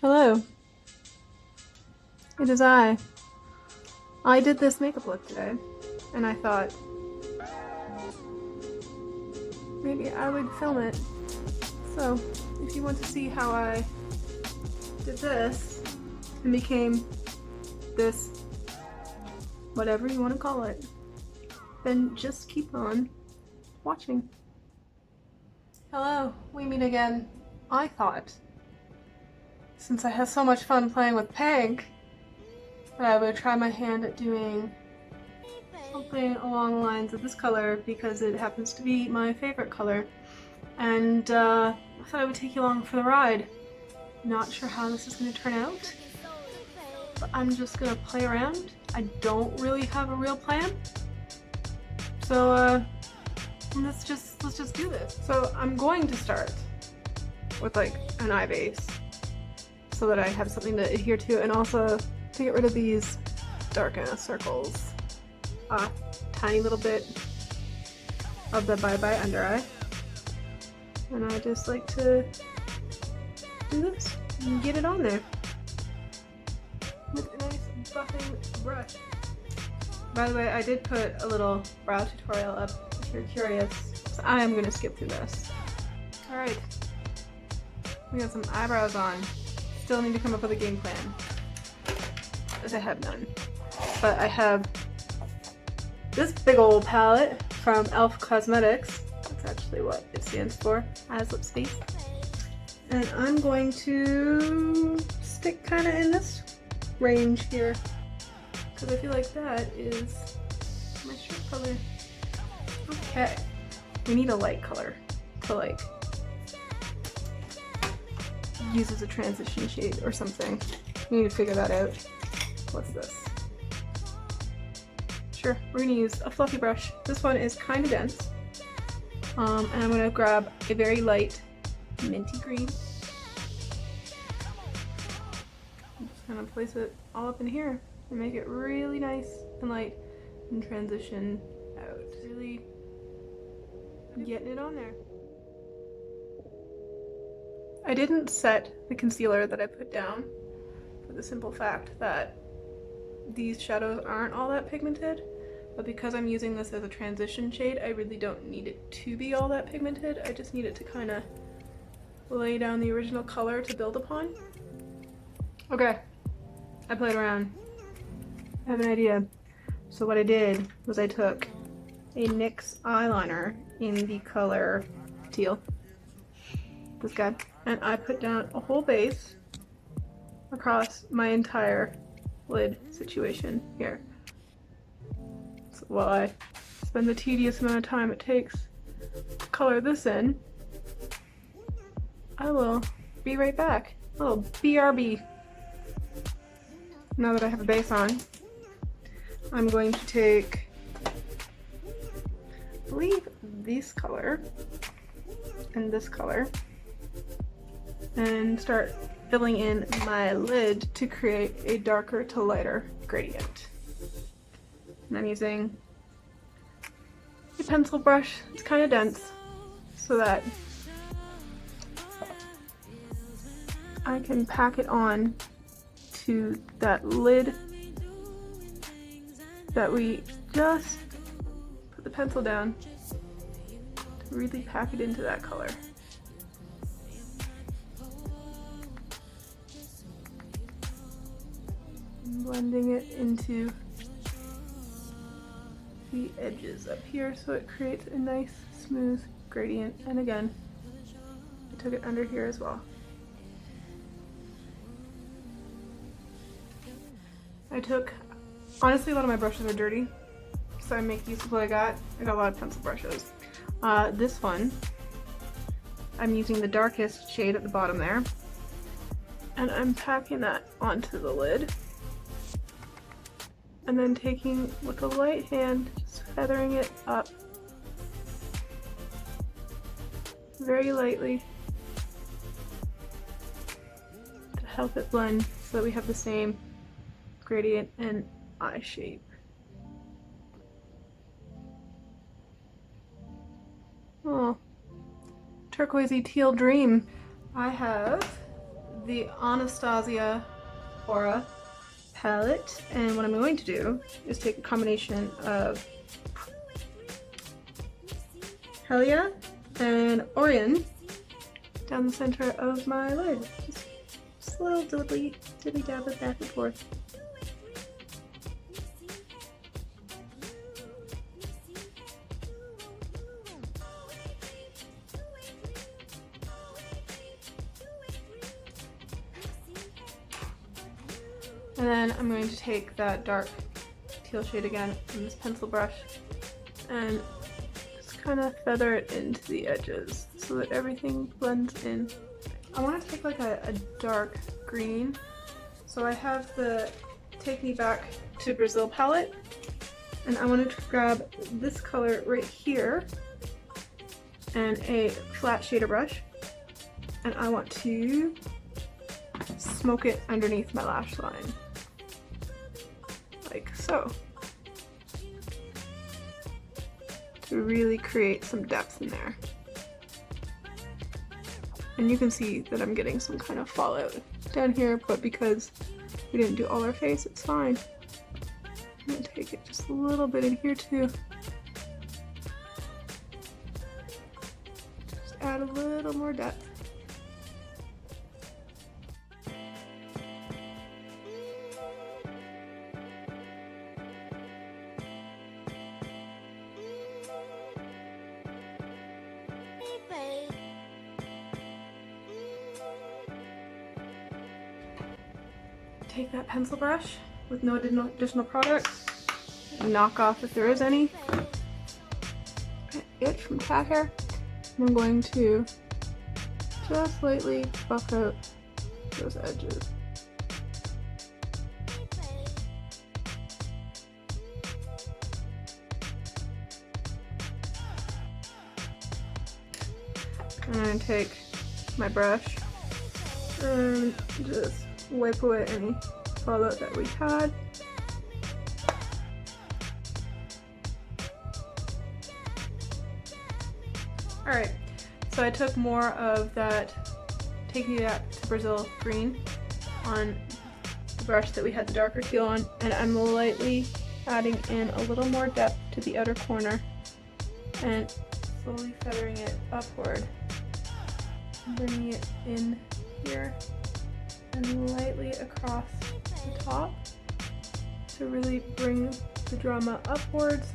Hello. It is I. I did this makeup look today, and I thought maybe I would film it. So, if you want to see how I did this and became this, whatever you want to call it, then just keep on watching. Hello, we meet again. I thought, since I had so much fun playing with pink, that I would try my hand at doing something along the lines of this color because it happens to be my favorite color. And I thought I would take you along for the ride. Not sure how this is going to turn out, but I'm just going to play around. I don't really have a real plan. So let's just do this. So I'm going to start with like an eye base so that I have something to adhere to, and also to get rid of these dark ass circles. Tiny little bit of the Bye Bye under eye. And I just like to do this and get it on there with a nice buffing brush. By the way, I did put a little brow tutorial up if you're curious, so I am going to skip through this. Alright, we got some eyebrows on. Still need to come up with a game plan, as I have none. But I have this big old palette from e.l.f. Cosmetics. That's actually what it stands for, Eyes Lips Face. And I'm going to stick kind of in this range here, because I feel like that is my shirt color. Okay, we need a light color to like use as a transition shade or something. We need to figure that out. What's this? Sure, we're gonna use a fluffy brush. This one is kind of dense. And I'm gonna grab a very light minty green. I'm just gonna place it all up in here and make it really nice and light and transition out. Really getting it on there. I didn't set the concealer that I put down for the simple fact that these shadows aren't all that pigmented, but because I'm using this as a transition shade, I really don't need it to be all that pigmented. I just need it to kind of lay down the original color to build upon. Okay, I played around. I have an idea. So what I did was I took a NYX eyeliner in the color teal, this guy, and I put down a whole base across my entire lid situation here. So while I spend the tedious amount of time it takes to color this in, I will be right back. A little BRB. Now that I have a base on, I'm going to take, I believe, this color and this color and start filling in my lid to create a darker to lighter gradient. And I'm using a pencil brush. It's kind of dense so that I can pack it on to that lid that we just put the pencil down to really pack it into that color. Blending it into the edges up here so it creates a nice smooth gradient. And again, I took it under here as well. Honestly, a lot of my brushes are dirty, so I make use of what I got. I got a lot of pencil brushes. This one, I'm using the darkest shade at the bottom there, and I'm packing that onto the lid. And then taking, with a light hand, just feathering it up very lightly to help it blend so that we have the same gradient and eye shape. Oh, turquoisey teal dream. I have the Anastasia Aura palette, and what I'm going to do is take a combination of Helia and Orion down the center of my lid. Just a little dilly dab it back and forth. And then I'm going to take that dark teal shade again in this pencil brush and just kind of feather it into the edges so that everything blends in. I want to take like a dark green. So I have the Take Me Back to Brazil palette, and I wanted to grab this color right here and a flat shader brush, and I want to smoke it underneath my lash line. Like so. To really create some depth in there. And you can see that I'm getting some kind of fallout down here, but because we didn't do all our face, it's fine. I'm gonna take it just a little bit in here too. Just add a little more depth. Take that pencil brush with no additional product and knock off if there is any itch from cat hair. And I'm going to just lightly buff out those edges. And I'm going to take my brush and just wipe away any fallout that we had. Alright, so I took more of that Take Me Back to Brazil green on the brush that we had the darker teal on, and I'm lightly adding in a little more depth to the outer corner and slowly feathering it upward, bringing it in here and lightly across the top to really bring the drama upwards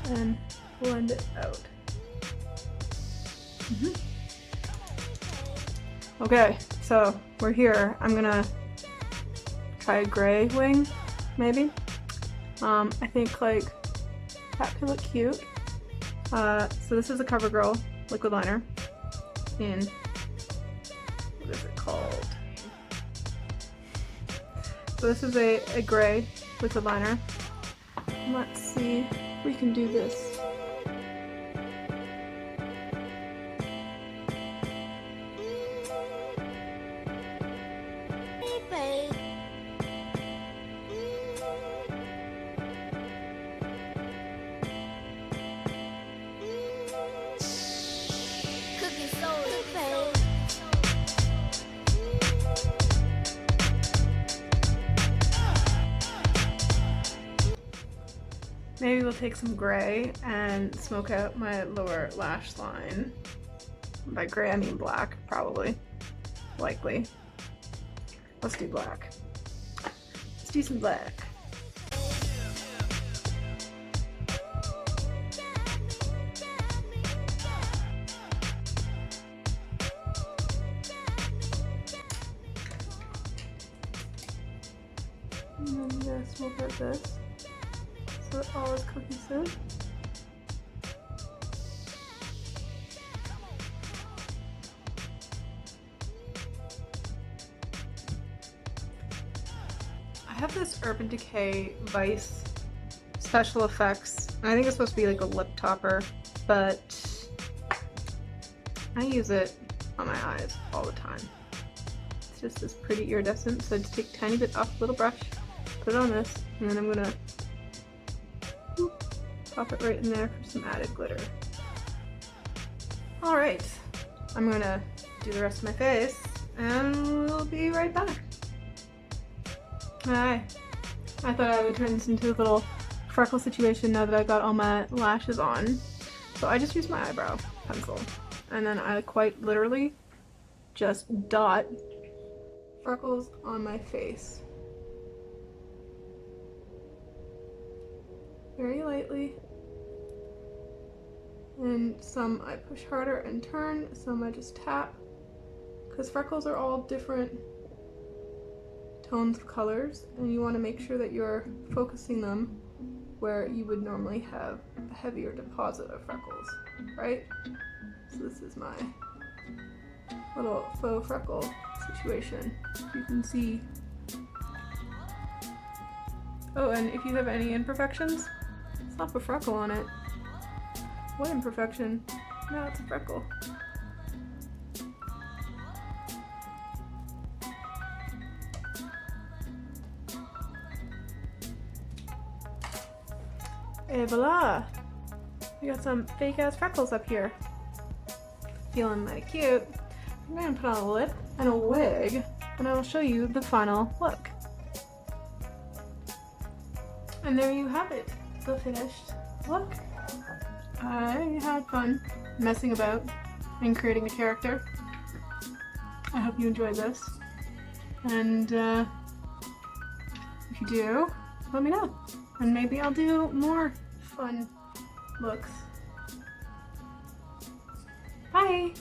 and blend it out. Okay, so we're here. I'm gonna try a gray wing, maybe. I think like that could look cute. So this is a CoverGirl liquid liner in, what is it called? So this is a gray liquid liner. Let's see if we can do this. Maybe we'll take some gray and smoke out my lower lash line. By gray I mean black, probably. Likely. Let's do black. Let's do some black. And then I'm gonna smoke out this so it all is cohesive. I have this Urban Decay Vice special effects, and I think it's supposed to be like a lip topper, but I use it on my eyes all the time. It's just this pretty iridescent, so I just take a tiny bit off the little brush, put it on this, and then I'm gonna pop it right in there for some added glitter. Alright, I'm gonna do the rest of my face and we'll be right back. Hi. I thought I would turn this into a little freckle situation now that I got all my lashes on. So I just used my eyebrow pencil, and then I quite literally just dot freckles on my face. Very lightly. And some I push harder and turn, some I just tap. Because freckles are all different tones of colors, and you want to make sure that you're focusing them where you would normally have a heavier deposit of freckles, right? So this is my little faux freckle situation. You can see. Oh, and if you have any imperfections, slap a freckle on it. What imperfection? No, it's a freckle. Et voila! We got some fake ass freckles up here. Feeling mighty cute. I'm gonna put on a lip and a wig, and I will show you the final look. And there you have it, the finished look. I had fun messing about and creating a character. I hope you enjoyed this. And if you do, let me know. And maybe I'll do more fun looks. Bye!